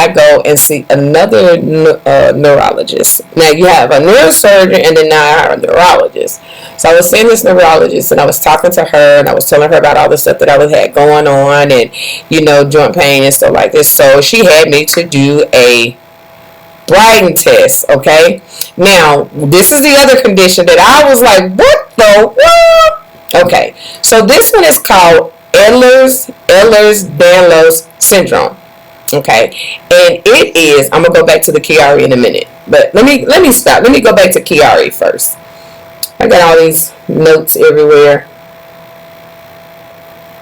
I go and see another neurologist. Now you have a neurosurgeon, and then now I have a neurologist. So I was seeing this neurologist, and I was talking to her, and I was telling her about all the stuff that I had going on, and joint pain and stuff like this. So she had me to do a Brighton test. Okay. Now this is the other condition that I was like, what the what? Okay. So this one is called Ehlers Danlos Syndrome. Okay, and it is. I'm gonna go back to the Chiari in a minute, but let me stop. Let me go back to Chiari first. I got all these notes everywhere,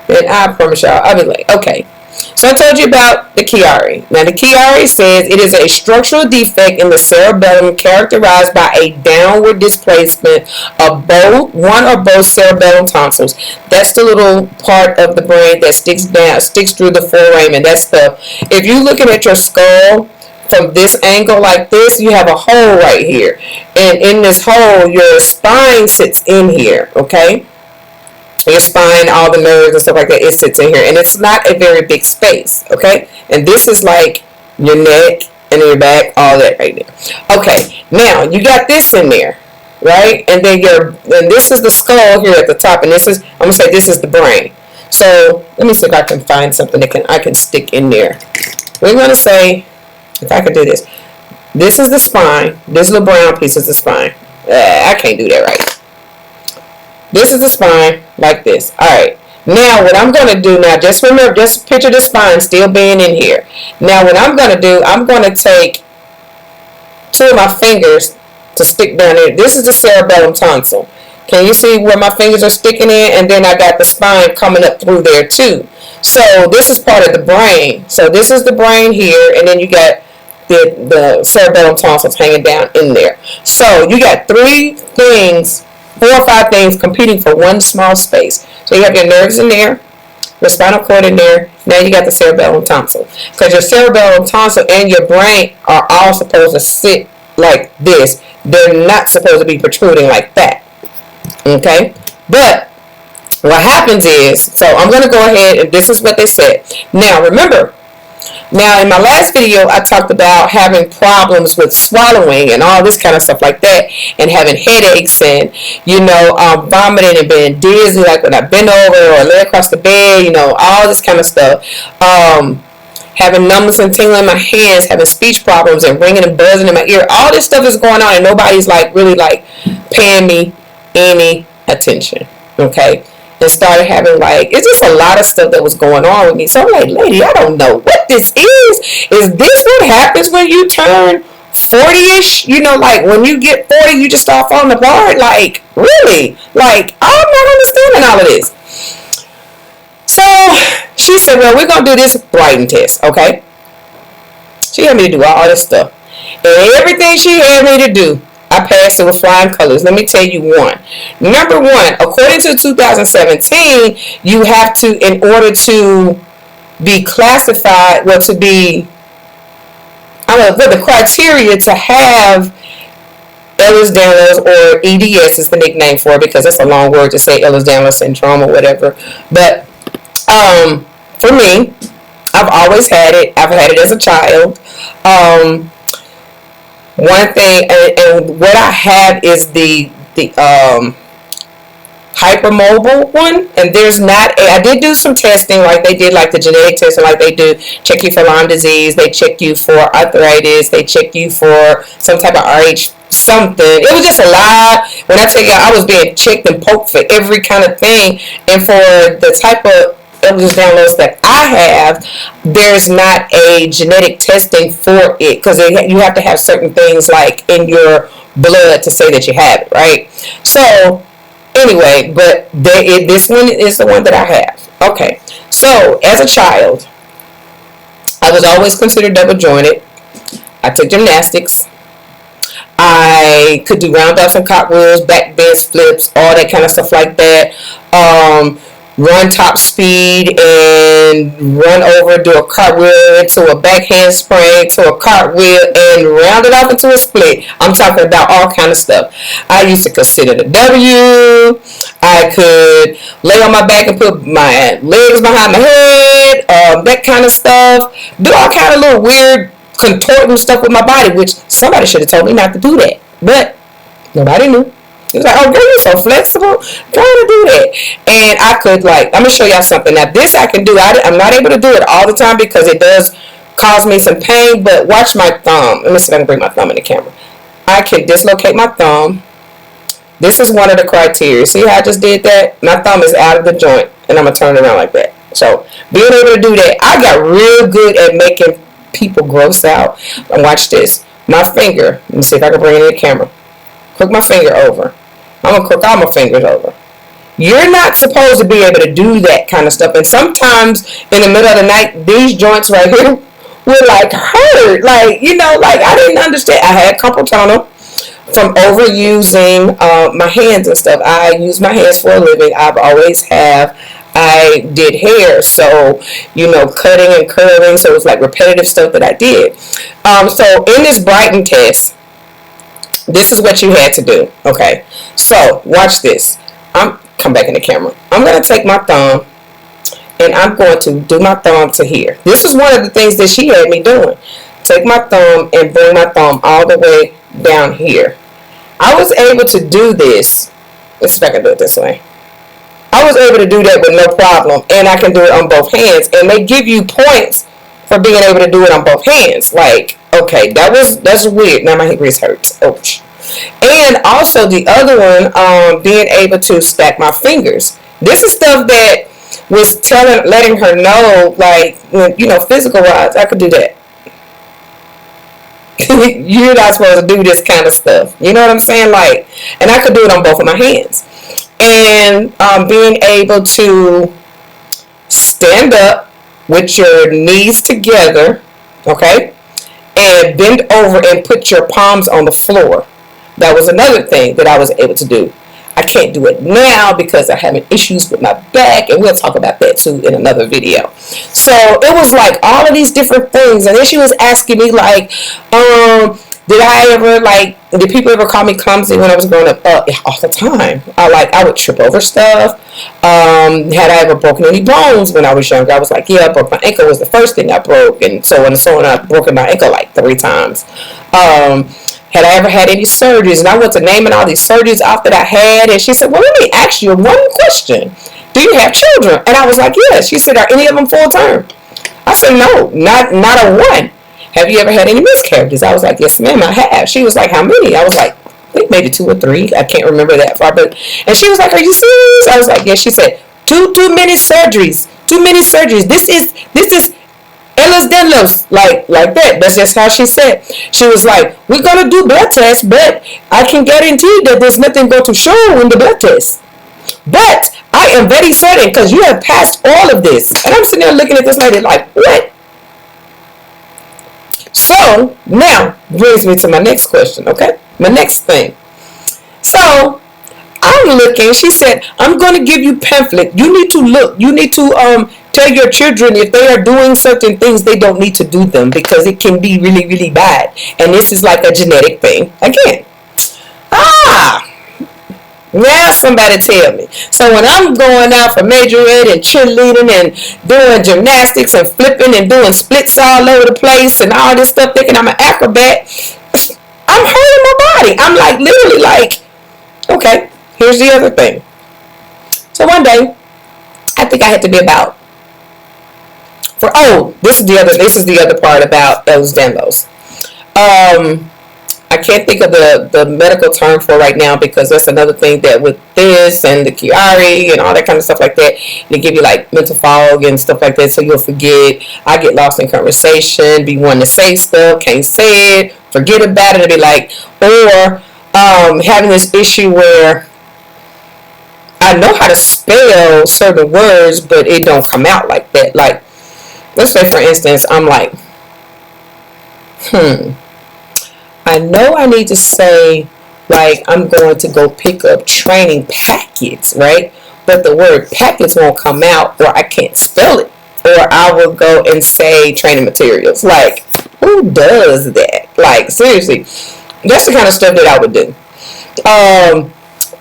and I promise y'all, I'll be like, okay. So I told you about the Chiari. Now the Chiari says it is a structural defect in the cerebellum characterized by a downward displacement of one or both cerebellum tonsils. That's the little part of the brain that sticks through the foramen. If you're looking at your skull from this angle like this, you have a hole right here. And in this hole, your spine sits in here, okay? Your spine, all the nerves and stuff like that, it sits in here. And it's not a very big space, okay? And this is like your neck and your back, all that right there. Okay, now you got this in there, right? And then this is the skull here at the top, and I'm gonna say this is the brain. So let me see if I can find something that I can stick in there. We're gonna say, if I could do this. This is the spine. This little brown piece is the spine. I can't do that right. This is the spine, like this. Alright. Now, what I'm going to do now, just picture the spine still being in here. Now, what I'm going to do, I'm going to take two of my fingers to stick down there. This is the cerebellum tonsil. Can you see where my fingers are sticking in? And then I got the spine coming up through there, too. So, this is part of the brain. So, this is the brain here, and then you got the cerebellum tonsils hanging down in there. So, you got 4 or 5 things competing for one small space. So you have your nerves in there, your spinal cord in there. Now you got the cerebellum tonsil. Because your cerebellum tonsil and your brain are all supposed to sit like this. They're not supposed to be protruding like that. Okay? But what happens is, so I'm going to go ahead and this is what they said. Now remember, in my last video, I talked about having problems with swallowing and all this kind of stuff like that, and having headaches and, vomiting and being dizzy, like when I bend over or lay across the bed, all this kind of stuff. Having numbness and tingling in my hands, having speech problems and ringing and buzzing in my ear. All this stuff is going on, and nobody's really paying me any attention. Okay? And started having it's just a lot of stuff that was going on with me. So I'm like, lady, I don't know what this is. Is this what happens when you turn 40-ish? When you get 40, you just start falling apart? Really? I'm not understanding all of this. So she said, well, we're going to do this Brighton test, okay? She had me to do all this stuff. And everything she had me to do, I passed it with flying colors. Let me tell you one. Number one, according to 2017, you have to, in order to be classified, the criteria to have Ehlers Danlos, or EDS is the nickname for it, because it's a long word to say Ehlers Danlos Syndrome or whatever. But for me, I've always had it. I've had it as a child. One thing, and what I have is the hypermobile one, and there's not. I did do some testing, like they did, like the genetic testing, like they do check you for Lyme disease, they check you for arthritis, they check you for some type of RH something. It was just a lot. When I tell you, I was being checked and poked for every kind of thing, and for the type of Ehlers Danlos that I have, there's not a genetic testing for it, because you have to have certain things like in your blood to say that you have it, right? So anyway, but this one is the one that I have. Okay, so as a child, I was always considered double jointed. I took gymnastics. I could do roundhouse and cartwheels, back bends, flips, all that kind of stuff like that. run top speed and run over, do a cartwheel into a back handspring, to a cartwheel, and round it off into a split. I'm talking about all kind of stuff. I used to consider the W. I could lay on my back and put my legs behind my head, that kind of stuff. Do all kind of little weird contorting stuff with my body, which somebody should have told me not to do that. But nobody knew. He was like, oh, girl, you're so flexible. Go on and do that. And I could, like, I'm going to show y'all something. Now, this I can do. I'm not able to do it all the time because it does cause me some pain. But watch my thumb. Let me see if I can bring my thumb in the camera. I can dislocate my thumb. This is one of the criteria. See how I just did that? My thumb is out of the joint. And I'm going to turn it around like that. So, being able to do that, I got real good at making people gross out. And watch this. My finger. Let me see if I can bring it in the camera. Crook my finger over. I'm going to crook all my fingers over. You're not supposed to be able to do that kind of stuff. And sometimes in the middle of the night, these joints right here will like hurt. Like, you know, like I didn't understand. I had carpal tunnel from overusing my hands and stuff. I use my hands for a living. I've always have. I did hair, so, you know, cutting and curling. So it was like repetitive stuff that I did. So in this Brighton test, this is what you had to do, okay? So, watch this. Come back in the camera. I'm going to take my thumb, and I'm going to do my thumb to here. This is one of the things that she had me doing. Take my thumb and bring my thumb all the way down here. I was able to do this. Let's see if I can do it this way. I was able to do that with no problem, and I can do it on both hands. And they give you points for being able to do it on both hands. Like, okay, that's weird. Now my wrist hurts. Ouch. And also the other one, being able to stack my fingers. This is stuff that was letting her know, like, you know, physical wise, I could do that. You're not supposed to do this kind of stuff. You know what I'm saying? Like, and I could do it on both of my hands. And being able to stand up with your knees together, okay, and bend over and put your palms on the floor. That was another thing that I was able to do. I can't do it now because I'm having issues with my back, and we'll talk about that too in another video. So it was like all of these different things, and then she was asking me like, did people ever call me clumsy when I was growing up? All the time. I would trip over stuff. Had I ever broken any bones when I was younger? I was like, yeah, I broke my ankle was the first thing I broke, and so on and so on. I've broken my ankle like 3 times. Had I ever had any surgeries? And I went to naming all these surgeries off that I had, and she said, well, let me ask you one question. Do you have children? And I was like, yes. She said, are any of them full term? I said, no, not a one. Have you ever had any miscarriages? I was like, yes, ma'am, I have. She was like, how many? I was like, I think maybe 2 or 3. I can't remember that far. And she was like, are you serious? I was like, yes. She said, too many surgeries. Too many surgeries. This is Ehlers Danlos, like that. That's just how she said. She was like, we're going to do blood tests, but I can guarantee that there's nothing going to show in the blood test. But I am very certain because you have passed all of this. And I'm sitting there looking at this lady like, what? So, now, brings me to my next question, okay? My next thing. So, I'm looking. She said, I'm going to give you pamphlet. You need to look. You need to tell your children if they are doing certain things, they don't need to do them because it can be really, really bad. And this is like a genetic thing. Again. Now somebody tell me. So when I'm going out for majorette and cheerleading and doing gymnastics and flipping and doing splits all over the place and all this stuff, thinking I'm an acrobat, I'm hurting my body. I'm like literally like, okay, here's the other thing. So one day, I think I had to be about this is the other part about Ehlers Danlos. I can't think of the medical term for right now because that's another thing that with this and the Chiari and all that kind of stuff like that, they give you like mental fog and stuff like that, so you'll forget. I get lost in conversation, be wanting to say stuff, can't say it, forget about it, and be like, or having this issue where I know how to spell certain words, but it don't come out like that. Like, let's say for instance, I'm like, I know I need to say, like, I'm going to go pick up training packets, right? but the word packets won't come out, or I can't spell it, or I will go and say training materials. Like, who does that? Like, seriously, that's the kind of stuff that I would do.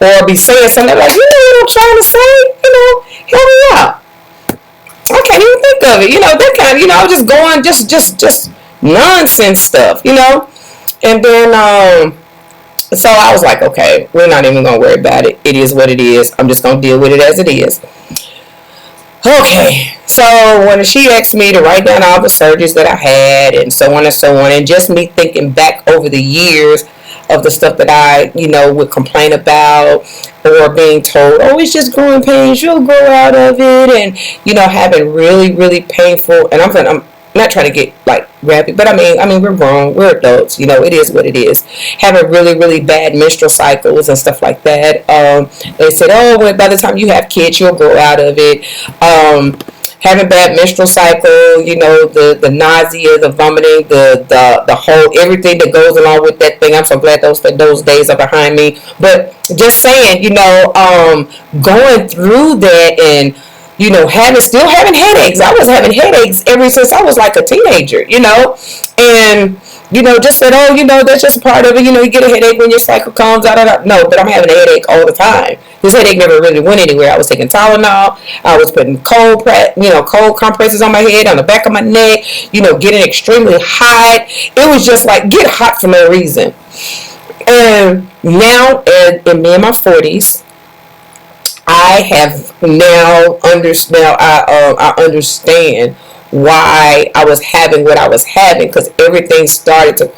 Or be saying something like, you know what I'm trying to say? You know, help me out. I can't even think of it. You know, that kind of, you know, I was just going, just nonsense stuff, you know? And then, so I was like, okay, we're not even going to worry about it. It is what it is. I'm just going to deal with it as it is. Okay, so when she asked me to write down all the surgeries that I had and so on and so on, and just me thinking back over the years of the stuff that I, you know, would complain about, or being told, oh, it's just growing pains, you'll grow out of it, and, you know, having really, really painful, and I'm not trying to get like graphic, but I mean, we're grown, we're adults, you know, it is what it is. Having really, really bad menstrual cycles and stuff like that. They said, oh, well, by the time you have kids, you'll grow out of it. Having bad menstrual cycle, you know, the nausea, the vomiting, the whole, everything that goes along with that thing. I'm so glad those days are behind me. But just saying, you know, going through that, and, you know, still having headaches. I was having headaches ever since I was like a teenager, you know, and, you know, just said, oh, you know, that's just part of it. You know, you get a headache when your cycle comes. No, but I'm having a headache all the time. This headache never really went anywhere. I was taking Tylenol. I was putting cold compresses on my head, on the back of my neck, you know, getting extremely hot. It was just like, get hot for no reason. And now, in me in my 40s, I have now I understand why I was having what I was having, because everything started to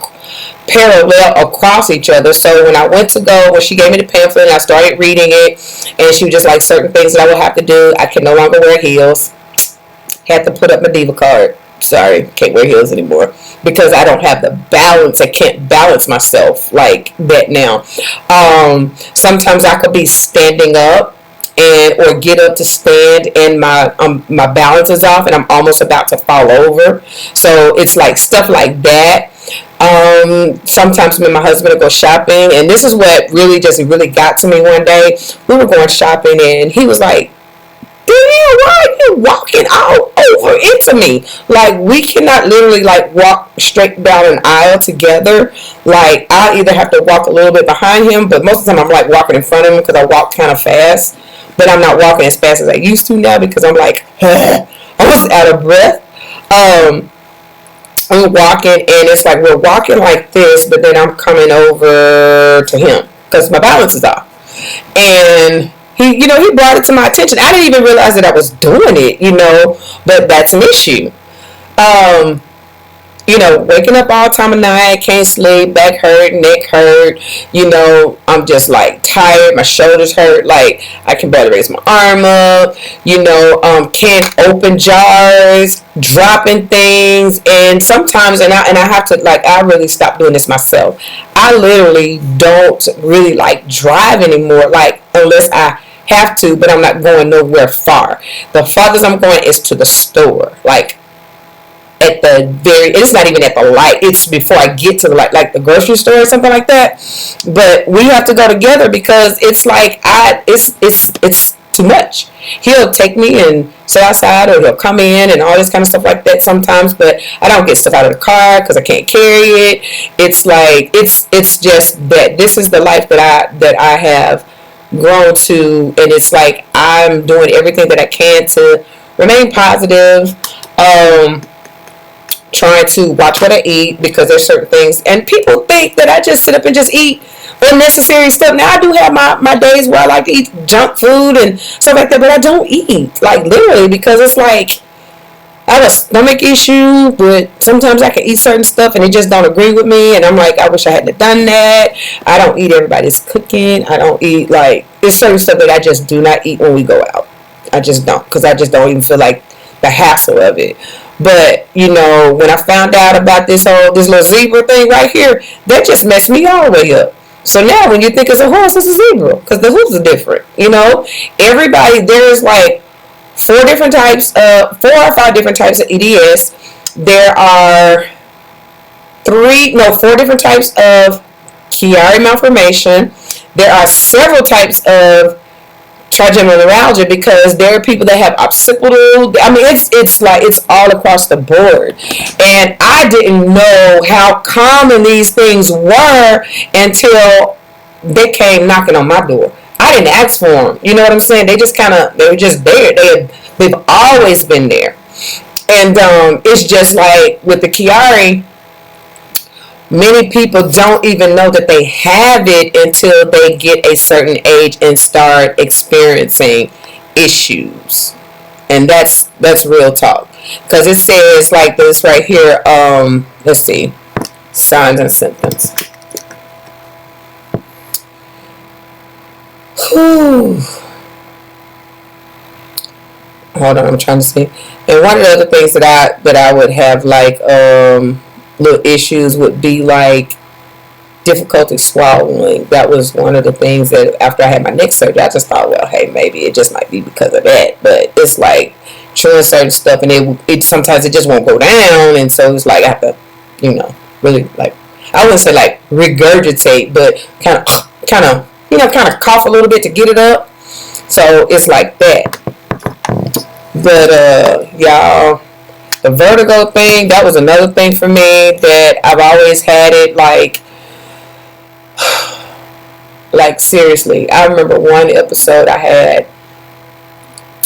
parallel across each other. So when she gave me the pamphlet and I started reading it, and she was just like, certain things that I would have to do. I can no longer wear heels. Had to put up my diva card. Sorry, can't wear heels anymore because I don't have the balance. I can't balance myself like that now. Sometimes I could be standing up or get up to stand, and my balance is off and I'm almost about to fall over. So it's like stuff like that. Sometimes me and my husband will go shopping, and this is what really got to me one day. We were going shopping and he was like, Danielle, why are you walking all over into me? Like, we cannot literally like walk straight down an aisle together. Like, I either have to walk a little bit behind him, but most of the time I'm like walking in front of him because I walk kind of fast. But I'm not walking as fast as I used to now because I'm like, almost out of breath. I'm walking, and it's like we're walking like this, but then I'm coming over to him because my balance is off. And he brought it to my attention. I didn't even realize that I was doing it, but that's an issue. Waking up all time of night, can't sleep, back hurt, neck hurt, I'm just like tired, my shoulders hurt, like I can barely raise my arm up, can't open jars, dropping things, and sometimes, and I have to, like, I really stopped doing this myself. I literally don't really like drive anymore, like, unless I have to, but I'm not going nowhere far. The farthest I'm going is to the store, like, it's not even at the light, it's before I get to the light, like the grocery store or something like that. But we have to go together because it's like it's too much. He'll take me and sit outside, or he'll come in and all this kind of stuff like that sometimes, but I don't get stuff out of the car because I can't carry it. It's like it's just that this is the life that I have grown to, and it's like I'm doing everything that I can to remain positive, trying to watch what I eat, because there's certain things, and people think that I just sit up and just eat unnecessary stuff. Now I do have my days where I like to eat junk food and stuff like that, but I don't eat, like, literally, because it's like I have a stomach issue, but sometimes I can eat certain stuff and it just don't agree with me, and I'm like, I wish I hadn't done that. I don't eat everybody's cooking. I don't eat, like, there's certain stuff that I just do not eat when we go out. I just don't, because I just don't even feel like the hassle of it. But, when I found out about this little zebra thing right here, that just messed me all the way up. So now when you think it's a horse, it's a zebra, because the hooves are different, Everybody, there's like 4 or 5 different types of EDS. There are 4 different types of Chiari Malformation. There are several types of trigeminal neuralgia, because there are people that have occipital. I mean, it's like it's all across the board, and I didn't know how common these things were until they came knocking on my door. I didn't ask for them. You know what I'm saying? They were just there. They've always been there, and it's just like with the Chiari. Many people don't even know that they have it until they get a certain age and start experiencing issues. And that's real talk. Because it says like this right here. Let's see. Signs and symptoms. Whew. Hold on, I'm trying to see. And one of the other things that I would have like little issues would be like difficulty swallowing. That was one of the things that after I had my neck surgery, I just thought, well, hey, maybe it just might be because of that. But it's like chewing certain stuff, and it sometimes it just won't go down, and so it's like I have to, really like, I wouldn't say like regurgitate, but kind of cough a little bit to get it up. So it's like that. But y'all, the vertigo thing, that was another thing for me that I've always had it like seriously. I remember one episode I had,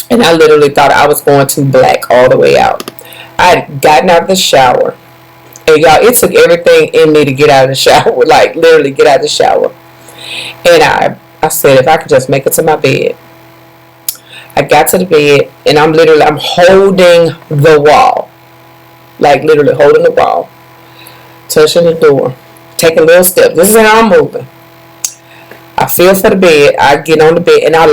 and I literally thought I was going to black all the way out. I had gotten out of the shower, and y'all, it took everything in me to get out of the shower, like literally get out of the shower. And I said, if I could just make it to my bed. I got to the bed, and I'm holding the wall. Like literally holding the wall. Touching the door. Taking little steps. This is how I'm moving. I feel for the bed. I get on the bed, and I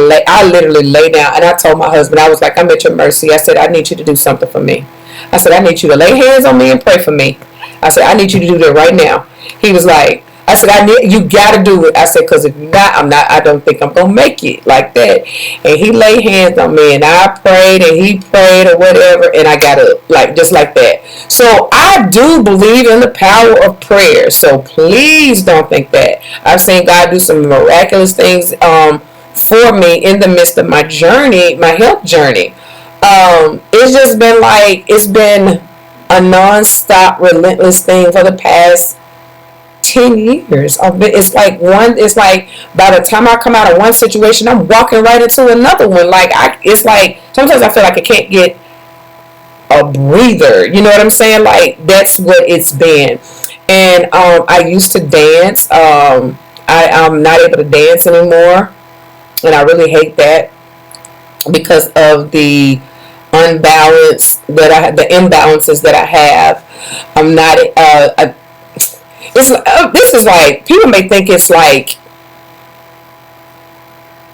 literally lay down, and I told my husband, I was like, I'm at your mercy. I said, I need you to do something for me. I said, I need you to lay hands on me and pray for me. I said, I need you to do that right now. He was like, I said, you gotta do it. I said, because if not, I don't think I'm gonna make it like that. And he laid hands on me, and I prayed, and he prayed, or whatever, and I got up, like just like that. So I do believe in the power of prayer. So please don't think that. I've seen God do some miraculous things for me in the midst of my journey, my health journey. It's just been like, it's been a non-stop, relentless thing for the past 10 years. It's like by the time I come out of one situation, I'm walking right into another one. It's like sometimes I feel like I can't get a breather. You know what I'm saying? Like that's what it's been. And I used to dance. I'm not able to dance anymore, and I really hate that because of the imbalances that I have. I'm not. This is like, people may think it's like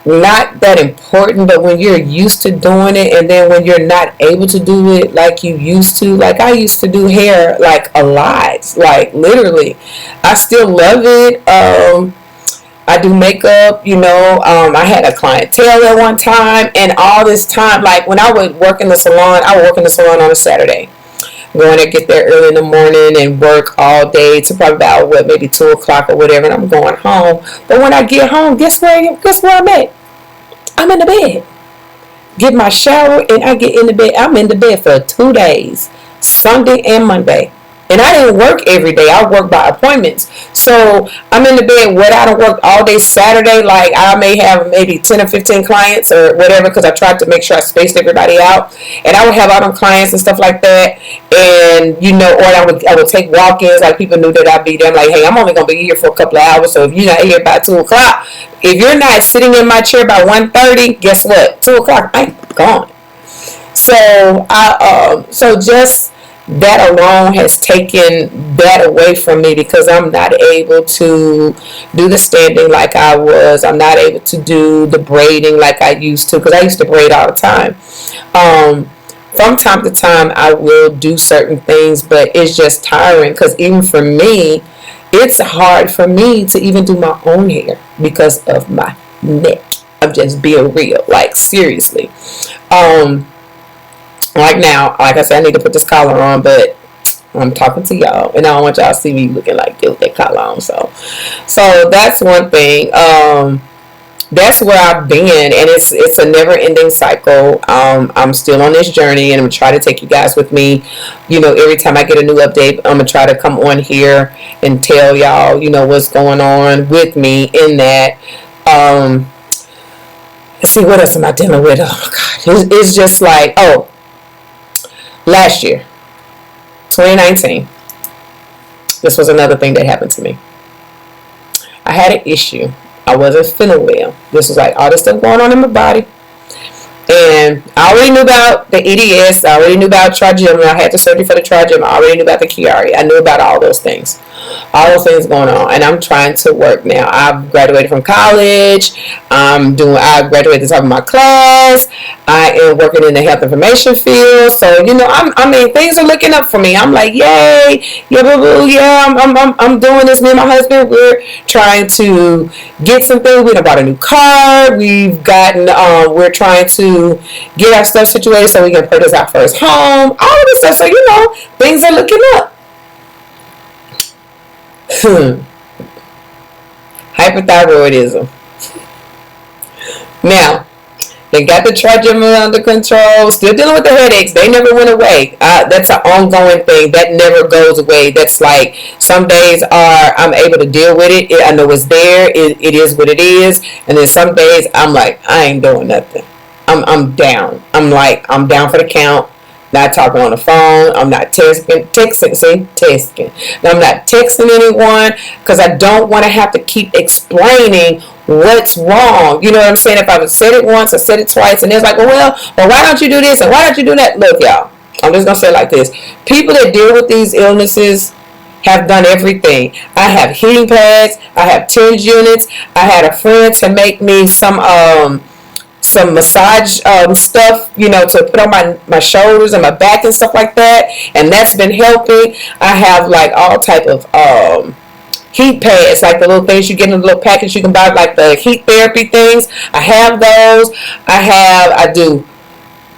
not that important, but when you're used to doing it, and then when you're not able to do it like you used to, like I used to do hair like a lot, like literally, I still love it. I do makeup, I had a clientele at one time, and all this time, like when I would work in the salon, I would work in the salon on a Saturday. Going to get there early in the morning and work all day to probably about maybe 2 o'clock or whatever, and I'm going home. But when I get home, guess where I'm at? I'm in the bed. Get my shower, and I get in the bed. I'm in the bed for 2 days, Sunday and Monday. And I didn't work every day. I work by appointments. So I'm in the bed where I don't work all day Saturday. Like I may have maybe 10 or 15 clients or whatever, because I tried to make sure I spaced everybody out. And I would have out on clients and stuff like that. And, or I would take walk-ins. Like people knew that I'd be there. I'm like, hey, I'm only going to be here for a couple of hours. So if you're not here by 2 o'clock, if you're not sitting in my chair by 1:30, guess what? 2 o'clock, I'm gone. So just that alone has taken that away from me, because I'm not able to do the standing like I was. I'm not able to do the braiding like I used to, because I used to braid all the time. From time to time, I will do certain things, but it's just tiring, because even for me, it's hard for me to even do my own hair because of my neck. I'm just being real, like seriously. Like now, like I said, I need to put this collar on, but I'm talking to y'all, and I don't want y'all to see me looking like this with that collar on. So that's one thing. that's where I've been, and it's a never ending cycle. I'm still on this journey, and I'm trying to take you guys with me. Every time I get a new update, I'm gonna try to come on here and tell y'all, what's going on with me in that. Let's see, what else am I dealing with? Oh God, it's just like, last year, 2019. This was another thing that happened to me. I had an issue. I wasn't feeling well. This was like all this stuff going on in my body. And I already knew about the EDS. I already knew about trigeminal. I had the surgery for the trigeminal. I already knew about the Chiari. I knew about all those things. All those things going on. And I'm trying to work now. I've graduated from college. I graduated the top of my class. I am working in the health information field. So, things are looking up for me. I'm like, yay. Yeah, boo, boo, yeah, I'm doing this. Me and my husband, we're trying to get something. We bought a new car. We're trying to get our stuff situated so we can purchase our first home. All of this stuff. So, things are looking up. Hyperthyroidism. Now, they got the trigeminal under control. Still dealing with the headaches. They never went away. That's an ongoing thing. That never goes away. That's like some days I'm able to deal with it. I know it's there. It is what it is. And then some days I'm like, I ain't doing nothing. I'm down. I'm down for the count. Not talking on the phone. I'm not texting. I'm not texting anyone because I don't want to have to keep explaining what's wrong. You know what I'm saying? If I've said it once, I said it twice, and it's like, well, why don't you do this and why don't you do that? Look, y'all, I'm just gonna say it like this: people that deal with these illnesses have done everything. I have heating pads. I have TENS units. I had a friend to make me some massage stuff, to put on my shoulders and my back and stuff like that, and that's been helping. I have like all type of heat pads, like the little things you get in a little package you can buy, like the heat therapy things. I have those. I do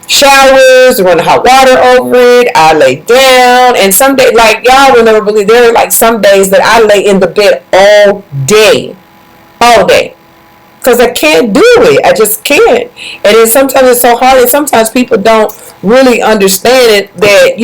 showers, run hot water over it. I lay down, and some days, like y'all will never believe, there are like some days that I lay in the bed all day. Because I can't do it. I just can't. And then sometimes it's so hard, and sometimes people don't really understand it, that,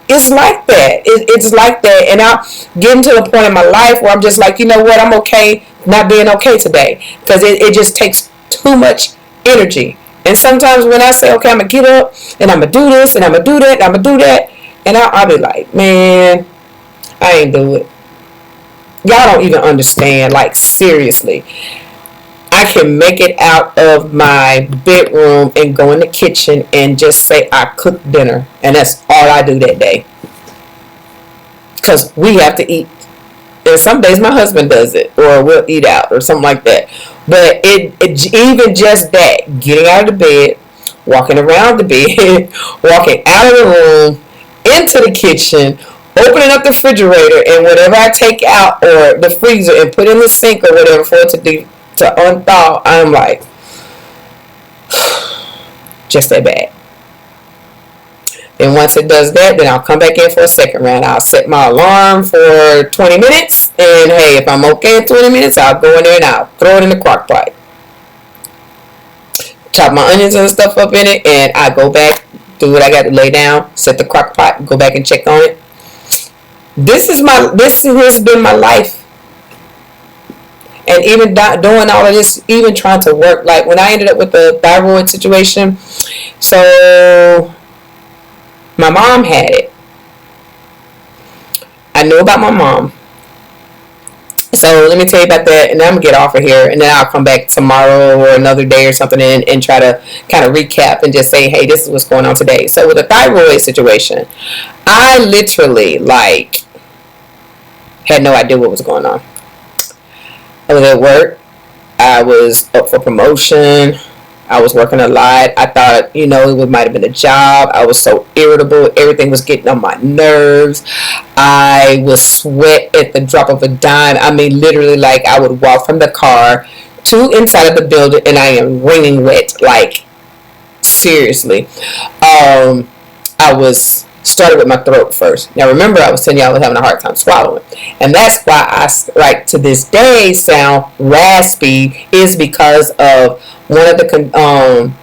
it's like that. It's like that. And I'm getting to the point in my life where I'm just like, what, I'm okay not being okay today. Because it just takes too much energy. And sometimes when I say, okay, I'm going to get up, and I'm going to do this, and I'm going to do that, and I'm going to do that, and I'll be like, man, I ain't do it. Y'all don't even understand, like, seriously. I can make it out of my bedroom and go in the kitchen and just say I cooked dinner, and that's all I do that day, because we have to eat. And some days my husband does it, or we'll eat out or something like that. But it even just that, getting out of the bed, walking around the bed, walking out of the room, into the kitchen, opening up the refrigerator, and whatever I take out, or the freezer, and put in the sink or whatever for it to unthaw, I'm like, just that bad. And once it does that, then I'll come back in for a second round. I'll set my alarm for 20 minutes, and hey, if I'm okay in 20 minutes, I'll go in there and I'll throw it in the crock pot. Chop my onions and stuff up in it, and I go back, do what I got to lay down, set the crock pot, go back and check on it. This has been my life. And even doing all of this, even trying to work, like when I ended up with the thyroid situation, so my mom had it. I knew about my mom. So let me tell you about that, and then I'm going to get off of here, and then I'll come back tomorrow or another day or something and try to kind of recap and just say, hey, this is what's going on today. So with the thyroid situation, I literally, had no idea what was going on. I was at work. I was up for promotion. I was working a lot. I thought, it might have been a job. I was so irritable. Everything was getting on my nerves. I would sweat at the drop of a dime. I mean, literally, I would walk from the car to inside of the building, and I am wringing wet. Seriously. I was started with my throat first. Now remember, I was telling you I was having a hard time swallowing, and that's why I, like, to this day sound raspy, is because of one of the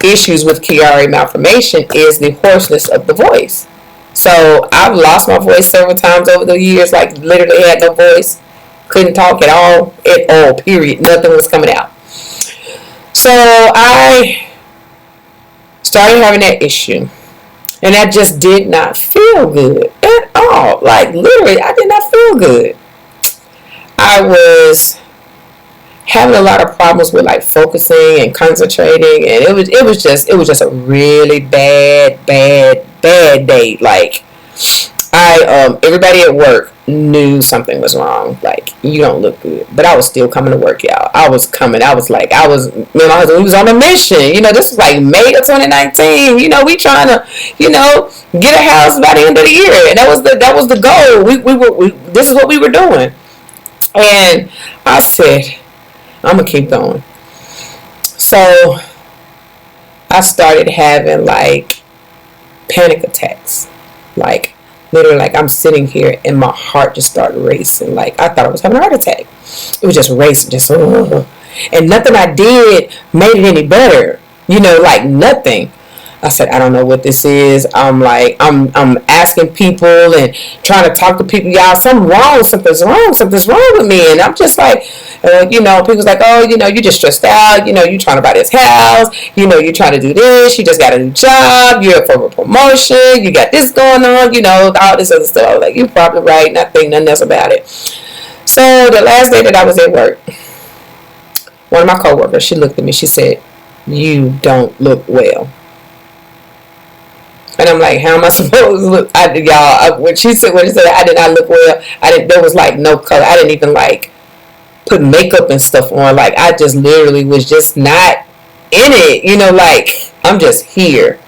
issues with Chiari Malformation is the hoarseness of the voice. So I've lost my voice several times over the years, like literally had no voice, couldn't talk at all, period. Nothing was coming out. So I started having that issue, and I just did not feel good at all. Like literally, I did not feel good. I was having a lot of problems with like focusing and concentrating, and it was just a really bad day. Like everybody at work knew something was wrong. Like, you don't look good. But I was still coming to work, y'all. I was me and my husband, we was on a mission. This was like May of 2019. We trying to, get a house by the end of the year. And that was the goal. This is what we were doing. And I said, I'm gonna keep going. So I started having like panic attacks. Like literally, like I'm sitting here and my heart just started racing. Like I thought I was having a heart attack. It was just racing, and nothing I did made it any better. Like nothing. I said, I don't know what this is. I'm asking people and trying to talk to people. Y'all, something's wrong with me. And I'm just like, people's like, oh, you just stressed out. You trying to buy this house. You trying to do this. You just got a new job. You're up for a promotion. You got this going on. All this other stuff. I was like, you're probably right. Not think nothing else about it. So the last day that I was at work, one of my coworkers, she looked at me. She said, you don't look well. And I'm like, how am I supposed to look? When she said I did not look well, there was like no color. I didn't even like put makeup and stuff on. Like I just literally was just not in it. Like I'm just here.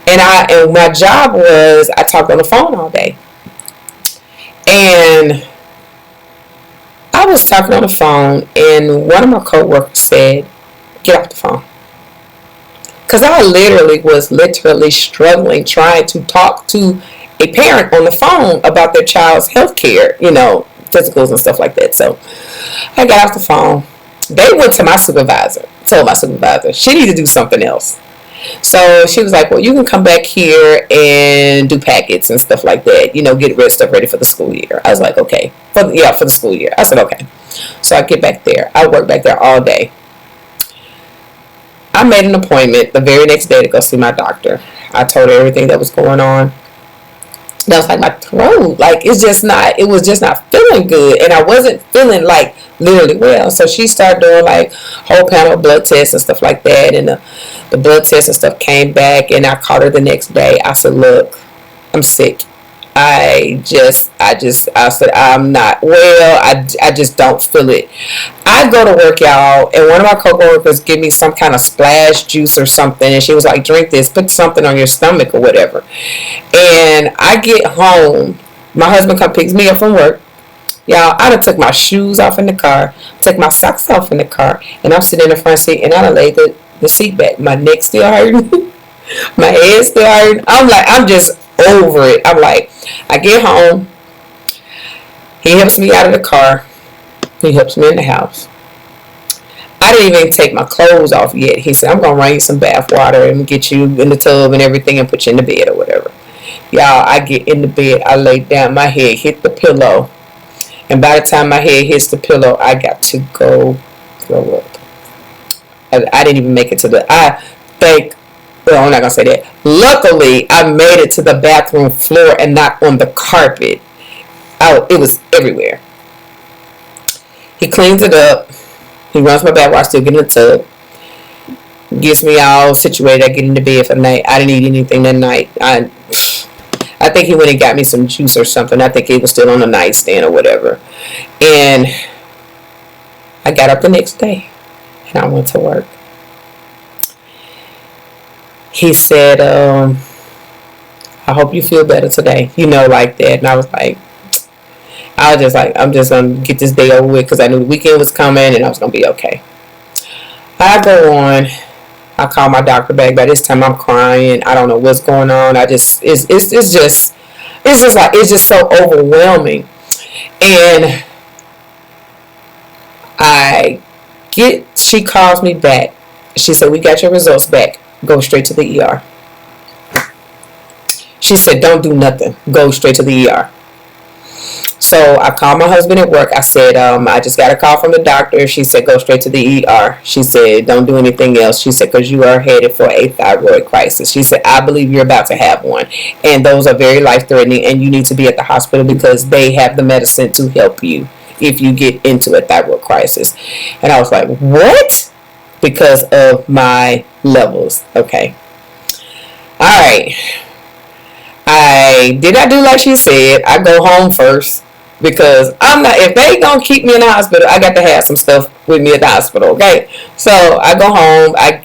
And my job was, I talked on the phone all day. And I was talking on the phone, and one of my coworkers said, get off the phone. Because I was literally struggling trying to talk to a parent on the phone about their child's health care, physicals and stuff like that. So I got off the phone. They went to my supervisor, told my supervisor she needed to do something else. So she was like, well, you can come back here and do packets and stuff like that, get stuff ready for the school year. I was like, okay, for the school year. I said, okay. So I get back there. I work back there all day. I made an appointment the very next day to go see my doctor. I told her everything that was going on. And I was like, my throat, like, it was just not feeling good. And I wasn't feeling, like, literally well. So she started doing, like, whole panel of blood tests and stuff like that. And the blood tests and stuff came back. And I called her the next day. I said, look, I'm sick. I said, I'm not well. I just don't feel it. I go to work, y'all, and one of my coworkers give me some kind of splash juice or something, and she was like, drink this, put something on your stomach or whatever. And I get home, my husband picks me up from work. Y'all, I done took my shoes off in the car, took my socks off in the car, and I'm sitting in the front seat, and I done laid the seat back. My neck still hurting. My head still hurting. I'm just over it. I'm like, I get home. He helps me out of the car. He helps me in the house. I didn't even take my clothes off yet. He said, I'm going to run you some bath water and get you in the tub and everything and put you in the bed or whatever. Y'all, I get in the bed. I lay down. My head hit the pillow. And by the time my head hits the pillow, I got to go throw up. I didn't even make it to well, I'm not going to say that. Luckily, I made it to the bathroom floor and not on the carpet. It was everywhere. He cleans it up. He runs my bath while I still get in the tub. Gets me all situated. I get into bed for the night. I didn't eat anything that night. I think he went and got me some juice or something. I think it was still on the nightstand or whatever. And I got up the next day and I went to work. He said, I hope you feel better today. Like that. And I was just like, I'm just going to get this day over with because I knew the weekend was coming and I was going to be okay. I go on. I call my doctor back. By this time I'm crying. I don't know what's going on. It's just so overwhelming. And she calls me back. She said, we got your results back. Go straight to the ER. She said, don't do nothing. Go straight to the ER. So I called my husband at work. I said, I just got a call from the doctor. She said, go straight to the ER. She said, don't do anything else. She said, because you are headed for a thyroid crisis. She said, I believe you're about to have one. And those are very life-threatening. And you need to be at the hospital because they have the medicine to help you if you get into a thyroid crisis. And I was like, what? Because of my levels. Okay. All right. I did not do like she said. I go home first because I'm not, if they gonna keep me in the hospital, I got to have some stuff with me at the hospital. Okay. So I go home. I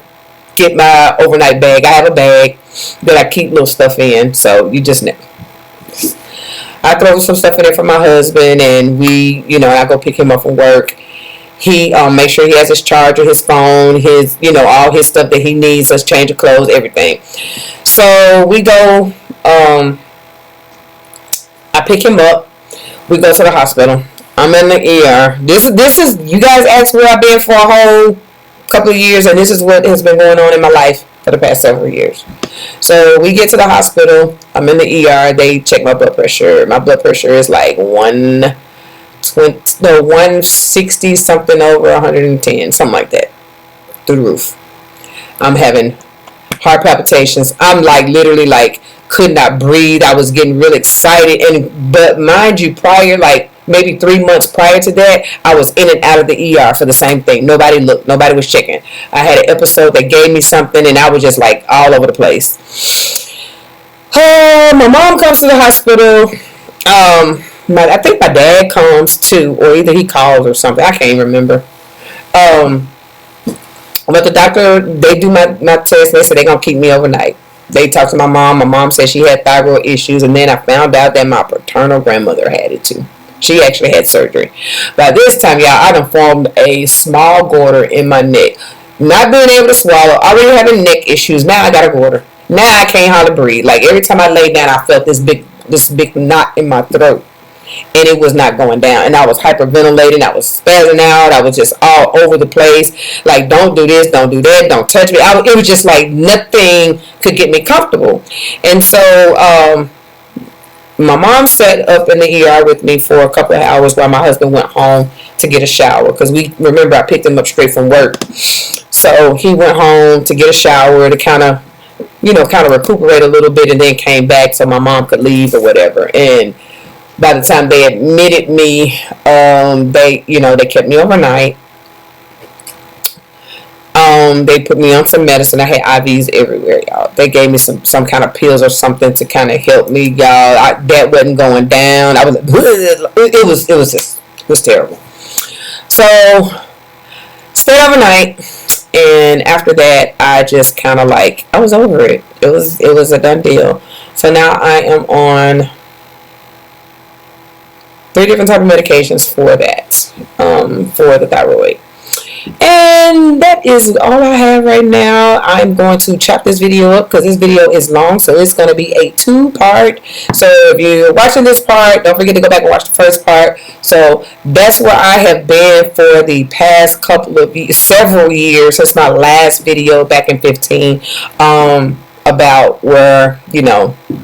get my overnight bag. I have a bag that I keep little stuff in. So you just know. I throw some stuff in there for my husband, and I go pick him up from work. He make sure he has his charger, his phone, his, all his stuff that he needs, his change of clothes, everything. So we go, I pick him up. We go to the hospital. I'm in the ER. This is you guys asked where I've been for a whole couple of years, and this is what has been going on in my life for the past several years. So we get to the hospital. I'm in the ER. They check my blood pressure. My blood pressure is like 160 something over 110, something like that, through the roof. I'm having heart palpitations. I'm like literally like could not breathe. I was getting real excited, but mind you, prior, like maybe 3 months prior to that, I was in and out of the ER for the same thing. Nobody looked. Nobody was checking. I had an episode that gave me something, and I was just like all over the place. My mom comes to the hospital. I think my dad comes too, or either he calls or something. I can't remember. But the doctor, they do my test. They said they're going to keep me overnight. They talked to my mom. My mom said she had thyroid issues, and then I found out that my paternal grandmother had it too. She actually had surgery. By this time, y'all, I done formed a small goiter in my neck. Not being able to swallow. Already having neck issues. Now I got a goiter. Now I can't hardly breathe. Like every time I lay down, I felt this big knot in my throat. And it was not going down. And I was hyperventilating. I was spazzing out. I was just all over the place. Like, don't do this, don't do that, don't touch me. It was just like nothing could get me comfortable. And so my mom sat up in the ER with me for a couple of hours while my husband went home to get a shower. Because remember, I picked him up straight from work. So he went home to get a shower to kind of recuperate a little bit, and then came back so my mom could leave or whatever. And by the time they admitted me, they kept me overnight. They put me on some medicine. I had IVs everywhere, y'all. They gave me some kind of pills or something to kind of help me, y'all. That wasn't going down. It was terrible. So stayed overnight, and after that, I just kind of like I was over it. It was a done deal. So now I am on 3 different types of medications for that, for the thyroid. And that is all I have right now. I'm going to chop this video up because this video is long, so it's going to be a 2-part. So if you're watching this part, don't forget to go back and watch the first part. So that's where I have been for the past several years since my last video back in 2015. About where,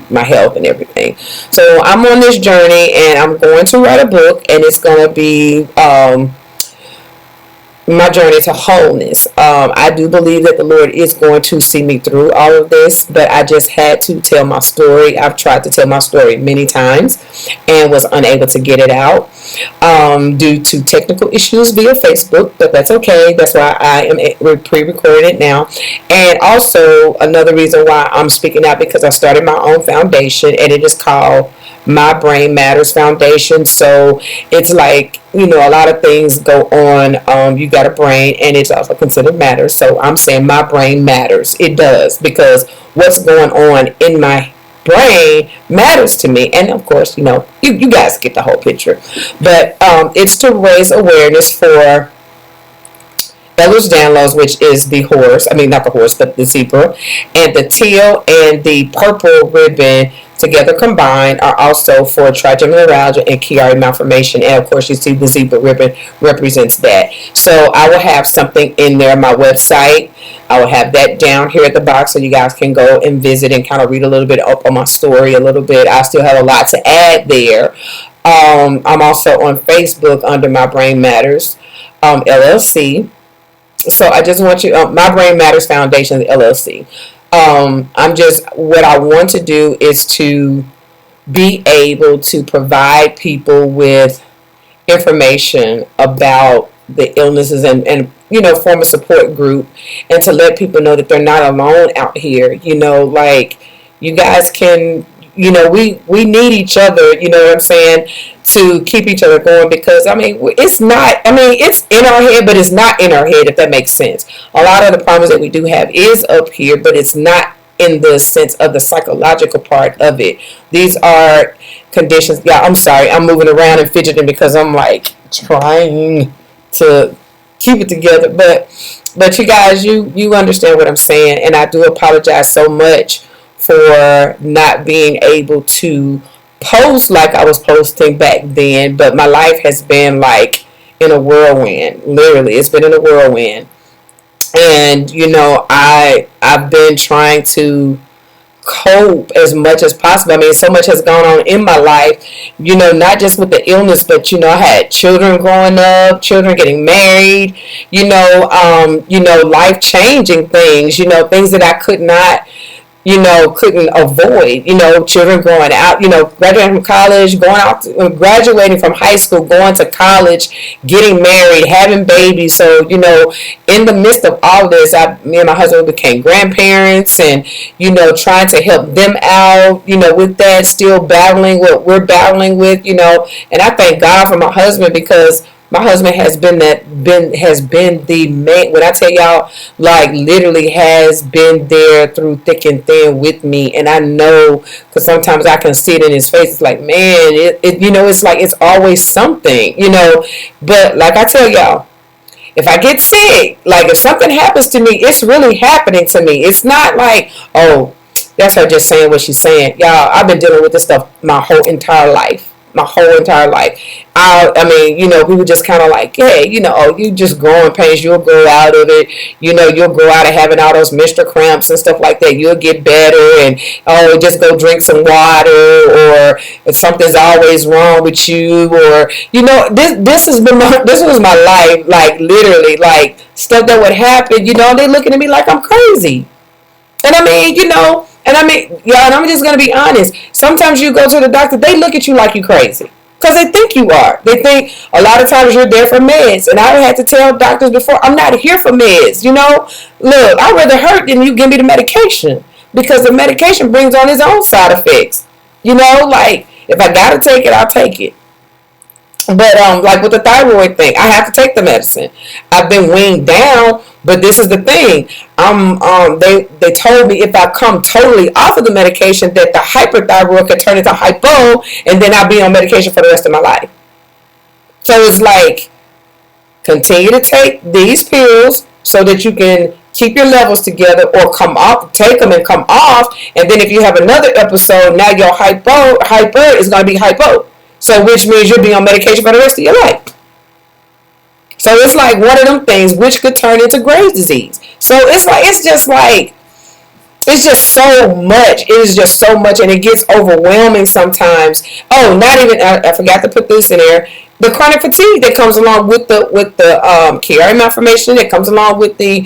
my health and everything. So I'm on this journey, and I'm going to write a book, and it's going to be my journey to wholeness. I do believe that the Lord is going to see me through all of this, but I just had to tell my story. I've tried to tell my story many times and was unable to get it out due to technical issues via Facebook, but that's okay. That's why I am pre-recording it now. And also another reason why I'm speaking out, because I started my own foundation, and it is called My Brain Matters Foundation. So it's like, a lot of things go on. You got a brain, and it's also considered matters. So I'm saying my brain matters. It does, because what's going on in my brain matters to me. And of course, you guys get the whole picture. But it's to raise awareness for Ehlers Danlos, which is the horse, I mean not the horse, but the zebra, and the teal and the purple ribbon together combined are also for trigeminal neuralgia and Chiari Malformation. And of course, you see the zebra ribbon represents that. So I will have something in there, my website. I will have that down here at the box so you guys can go and visit and kind of read a little bit up on my story a little bit. I still have a lot to add there. I'm also on Facebook under My Brain Matters LLC. So I just want you, My Brain Matters Foundation LLC. What I want to do is to be able to provide people with information about the illnesses and form a support group, and to let people know that they're not alone out here. Like, you guys can, we need each other, you know what I'm saying, to keep each other going, because it's in our head, but it's not in our head, if that makes sense. A lot of the problems that we do have is up here, but it's not in the sense of the psychological part of it. These are conditions. Yeah, I'm sorry, I'm moving around and fidgeting because I'm like trying to keep it together, but you guys, you understand what I'm saying, and I do apologize so much for not being able to post like I was posting back then, but my life has been like in a whirlwind. Literally, it's been in a whirlwind. And I've been trying to cope as much as possible. So much has gone on in my life, not just with the illness, but I had children growing up, children getting married, life changing things, things that I could not, couldn't avoid, children growing out, graduating from college, graduating from high school, going to college, getting married, having babies. So, in the midst of all of this, me and my husband became grandparents, and, trying to help them out, with that, still battling what we're battling with, and I thank God for my husband, because my husband has been the main, when I tell y'all, like, literally has been there through thick and thin with me. And I know, because sometimes I can see it in his face. It's like, man, it's like, it's always something, but like I tell y'all, if I get sick, like if something happens to me, it's really happening to me. It's not like, oh, that's her just saying what she's saying. Y'all, I've been dealing with this stuff my whole entire life. We were just kind of like, hey, you just growing pains, you'll grow out of it, you'll grow out of having all those menstrual cramps and stuff like that, you'll get better, and just go drink some water, or if something's always wrong with you, or this was my life, like literally, like stuff that would happen, they looking at me like I'm crazy. And and I'm just going to be honest. Sometimes you go to the doctor, they look at you like you crazy. Because they think you are. They think a lot of times you're there for meds. And I had to tell doctors before, I'm not here for meds. Look, I'd rather hurt than you give me the medication. Because the medication brings on its own side effects. Like, if I got to take it, I'll take it. But like with the thyroid thing, I have to take the medicine. I've been weaned down, but this is the thing. They told me if I come totally off of the medication, that the hyperthyroid could turn into hypo, and then I'll be on medication for the rest of my life. So it's like, continue to take these pills so that you can keep your levels together, or take them and come off, and then if you have another episode, now your hyper is going to be hypo. So which means you'll be on medication for the rest of your life. So it's like one of them things which could turn into Graves' disease. So it's just so much. It is just so much, and it gets overwhelming sometimes. Oh, not even, I forgot to put this in there. The chronic fatigue that comes along with the Chiari Malformation, that comes along with the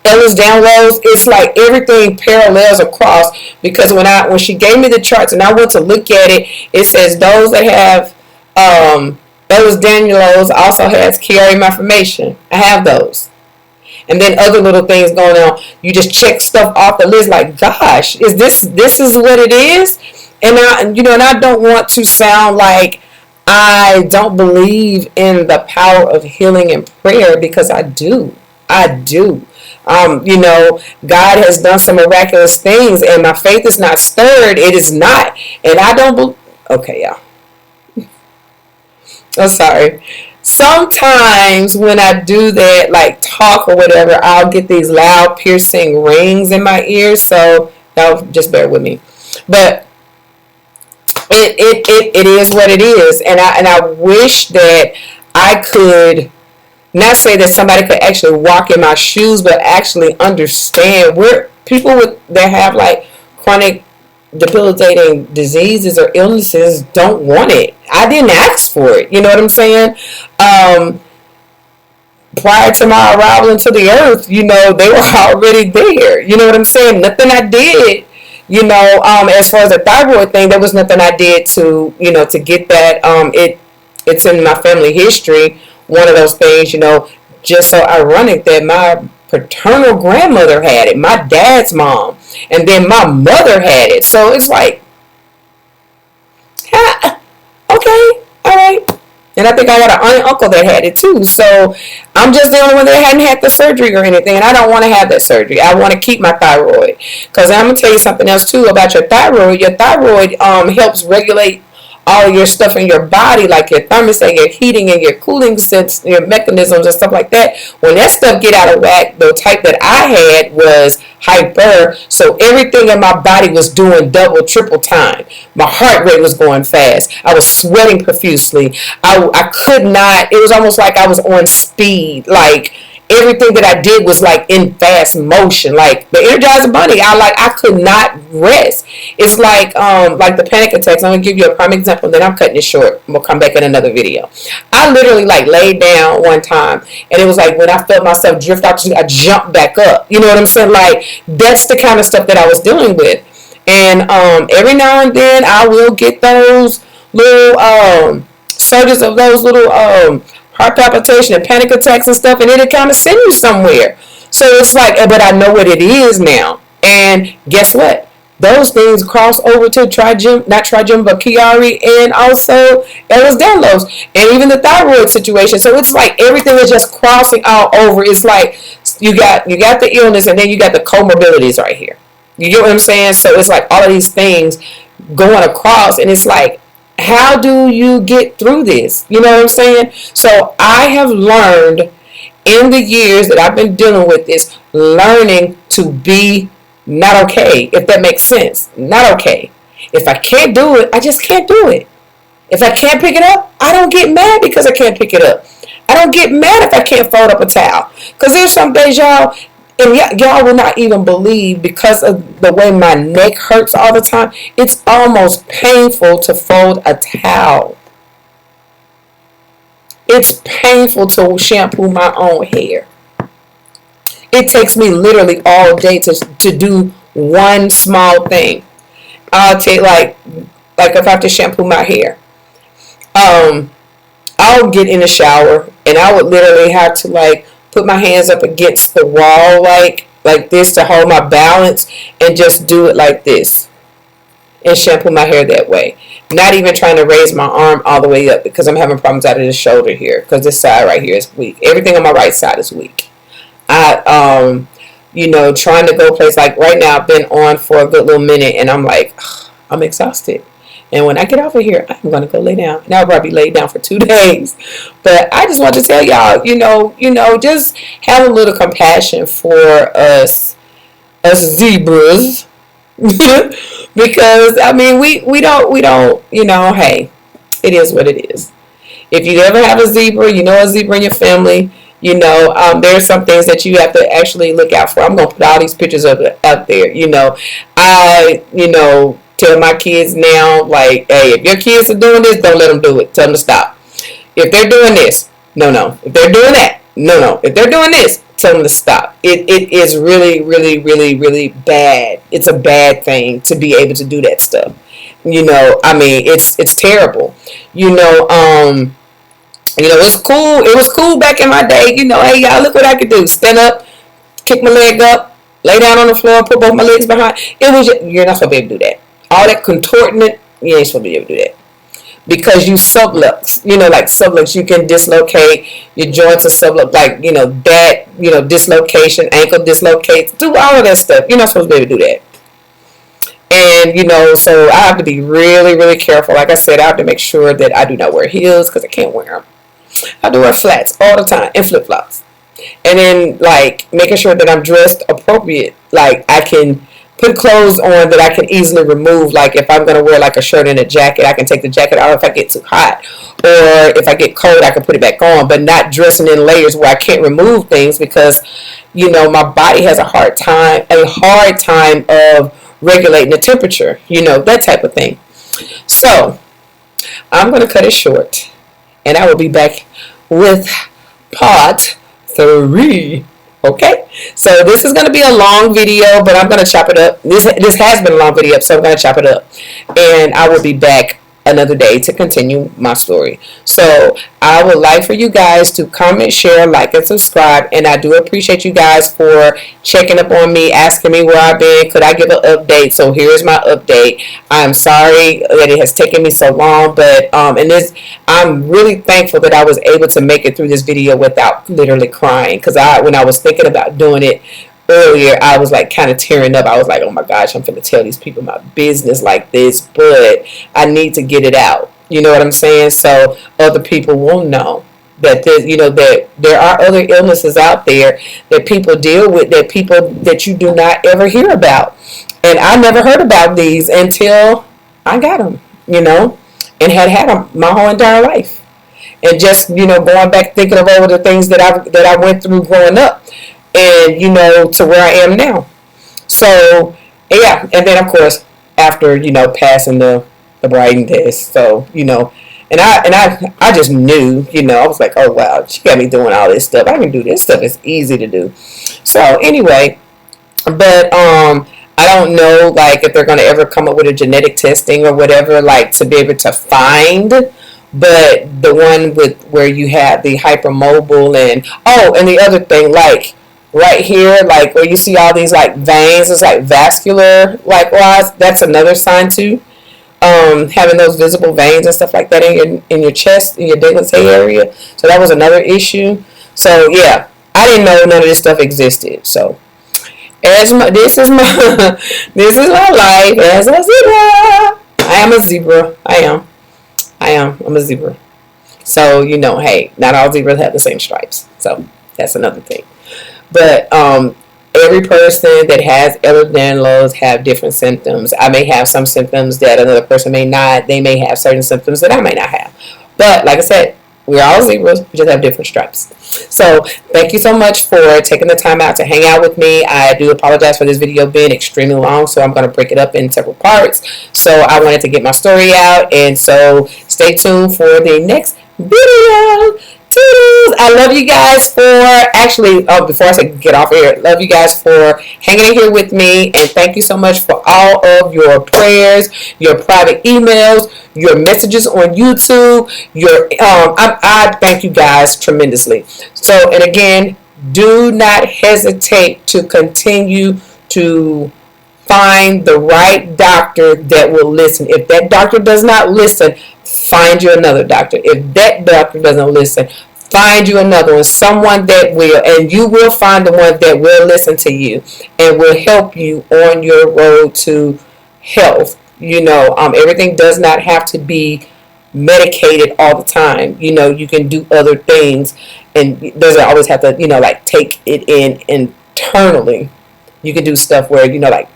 Ehlers Danlos, it's like everything parallels across, because when she gave me the charts and I went to look at it, it says those that have Ehlers Danlos also has Chiari Malformation. I have those. And then other little things going on. You just check stuff off the list like, gosh, this is what it is? And I don't want to sound like I don't believe in the power of healing and prayer, because I do. God has done some miraculous things, and my faith is not stirred. It is not. And I don't believe. Okay, y'all. I'm sorry. sometimes when I do that, like talk or whatever, I'll get these loud piercing rings in my ears. So y'all just bear with me. But it is what it is, and I wish that I could not say that somebody could actually walk in my shoes, but actually understand where people that have like chronic debilitating diseases or illnesses don't want it. I didn't ask for it. You know what I'm saying? Prior to my arrival into the earth, they were already there. You know what I'm saying? Nothing I did, as far as the thyroid thing, there was nothing I did to, to get that. It's in my family history. One of those things, just so ironic that my paternal grandmother had it, my dad's mom, and then my mother had it. So it's like, okay, all right. And I think I got an aunt and uncle that had it too. So I'm just the only one that hadn't had the surgery or anything. And I don't want to have that surgery. I want to keep my thyroid. Because I'm going to tell you something else too about your thyroid. Your thyroid helps regulate all your stuff in your body, like your thermostat, your heating and your cooling your mechanisms and stuff like that. When that stuff get out of whack, the type that I had was hyper, so everything in my body was doing double, triple time. My heart rate was going fast. I was sweating profusely. I could not, it was almost like I was on speed, like everything that I did was like in fast motion, like the Energizer Bunny. I could not rest. It's like the panic attacks. I'm gonna give you a prime example. Then I'm cutting it short. We'll come back in another video. I literally like laid down one time, and it was like when I felt myself drift out, I jumped back up. You know what I'm saying? Like that's the kind of stuff that I was dealing with. And every now and then I will get those little surges of those little heart palpitation and panic attacks and stuff, and it'll kind of send you somewhere. So it's like, but I know what it is now. And guess what? Those things cross over to not Chiari, but Chiari, and also Ehlers Danlos, and even the thyroid situation. So it's like everything is just crossing all over. It's like you got the illness, and then you got the comorbidities right here. You get what I'm saying? So it's like all of these things going across, and it's like, how do you get through this? You know what I'm saying? So I have learned in the years that I've been dealing with this, learning to be not okay, if that makes sense. Not okay. If I can't do it, I just can't do it. If I can't pick it up, I don't get mad because I can't pick it up. I don't get mad if I can't fold up a towel. Because there's some days, y'all, and y'all will not even believe, because of the way my neck hurts all the time, it's almost painful to fold a towel. It's painful to shampoo my own hair. It takes me literally all day to do one small thing. I'll take like if I have to shampoo my hair. I'll get in the shower and I would literally have to like put my hands up against the wall like this to hold my balance, and just do it like this and shampoo my hair that way. Not even trying to raise my arm all the way up, because I'm having problems out of the shoulder here, because this side right here is weak. Everything on my right side is weak. Trying to go place, like right now I've been on for a good little minute, and I'm like, I'm exhausted. And when I get off of here, I'm going to go lay down. And I'll probably lay down for 2 days. But I just want to tell y'all, just have a little compassion for us zebras. Because, I mean, we don't, hey, it is what it is. If you ever have a zebra in your family, there are some things that you have to actually look out for. I'm going to put all these pictures of it out there. I tell my kids now, like, hey, if your kids are doing this, don't let them do it. Tell them to stop. If they're doing this, no. If they're doing that, no. If they're doing this, tell them to stop. It is really, really, really, really bad. It's a bad thing to be able to do that stuff. It's terrible. It's cool. It was cool back in my day. Hey, y'all, look what I could do. Stand up, kick my leg up, lay down on the floor, put both my legs behind. You're not supposed to be able to do that. All that contorting it, you ain't supposed to be able to do that. Because you sublux, like sublux, you can dislocate your joints or sublux, like, dislocation, ankle dislocates, do all of that stuff. You're not supposed to be able to do that. And, so I have to be really, really careful. Like I said, I have to make sure that I do not wear heels because I can't wear them. I do wear flats all the time and flip flops. And then like making sure that I'm dressed appropriate. Like I can put clothes on that I can easily remove. Like if I'm gonna wear like a shirt and a jacket, I can take the jacket out if I get too hot, or if I get cold, I can put it back on. But not dressing in layers where I can't remove things because, you know, my body has a hard time of regulating the temperature. You know, that type of thing. So I'm gonna cut it short, and I will be back with part 3. Okay, so this is going to be a long video, but I'm going to chop it up. This has been a long video, so I'm going to chop it up, and I will be back another day to continue my story. So I would like for you guys to comment, share, like, and subscribe, and I do appreciate you guys for checking up on me, asking me where I've been. Could I give an update? So here's my update. I'm sorry that it has taken me so long, but I'm really thankful that I was able to make it through this video without literally crying, because when I was thinking about doing it earlier, I was like kind of tearing up. I was like, oh my gosh, I'm going to tell these people my business like this, but I need to get it out. You know what I'm saying? So other people will know that that there are other illnesses out there that people deal with, that you do not ever hear about. And I never heard about these until I got them, and had them my whole entire life. And just, going back thinking of all the things that I went through growing up, and to where I am now. So yeah, and then of course after passing the writing test, so and I just knew, I was like, oh wow, she got me doing all this stuff. I can do this stuff. It's easy to do. So anyway, but I don't know like if they're gonna ever come up with a genetic testing or whatever, like to be able to find. But the one with where you have the hypermobile and the other thing, like right here, like where you see all these like veins, it's like vascular likewise. That's another sign too. Having those visible veins and stuff like that in your chest, in your décolleté area. So that was another issue. So yeah, I didn't know none of this stuff existed. So this is my this is my life as a zebra. I am a zebra. I'm a zebra. So hey, not all zebras have the same stripes. So that's another thing. But every person that has Ehlers Danlos have different symptoms. I may have some symptoms that another person may not. They may have certain symptoms that I may not have. But like I said, we're all zebras. We just have different stripes. So thank you so much for taking the time out to hang out with me. I do apologize for this video being extremely long, so I'm going to break it up in several parts. So I wanted to get my story out, and so stay tuned for the next video. Toodles! I love you guys before I say get off here, love you guys for hanging in here with me, and thank you so much for all of your prayers, your private emails, your messages on YouTube, I thank you guys tremendously. So, and again, do not hesitate to continue to find the right doctor that will listen. If that doctor does not listen, find you another doctor. If that doctor doesn't listen, find you another one, someone that will, and you will find the one that will listen to you and will help you on your road to health. Everything does not have to be medicated all the time. You can do other things, and it doesn't always have to, like take it in internally. You can do stuff where, like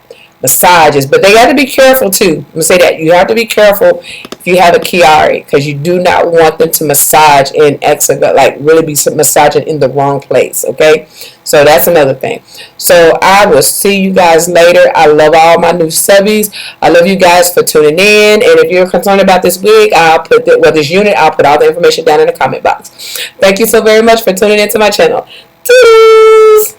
massages, but they got to be careful too. I'm gonna say that you have to be careful if you have a Chiari, because you do not want them to massage in like really be massaging in the wrong place. Okay, so that's another thing. So I will see you guys later. I love all my new subbies. I love you guys for tuning in, and if you're concerned about this wig, I'll put this unit, I'll put all the information down in the comment box. Thank you so very much for tuning into my channel. Toodles!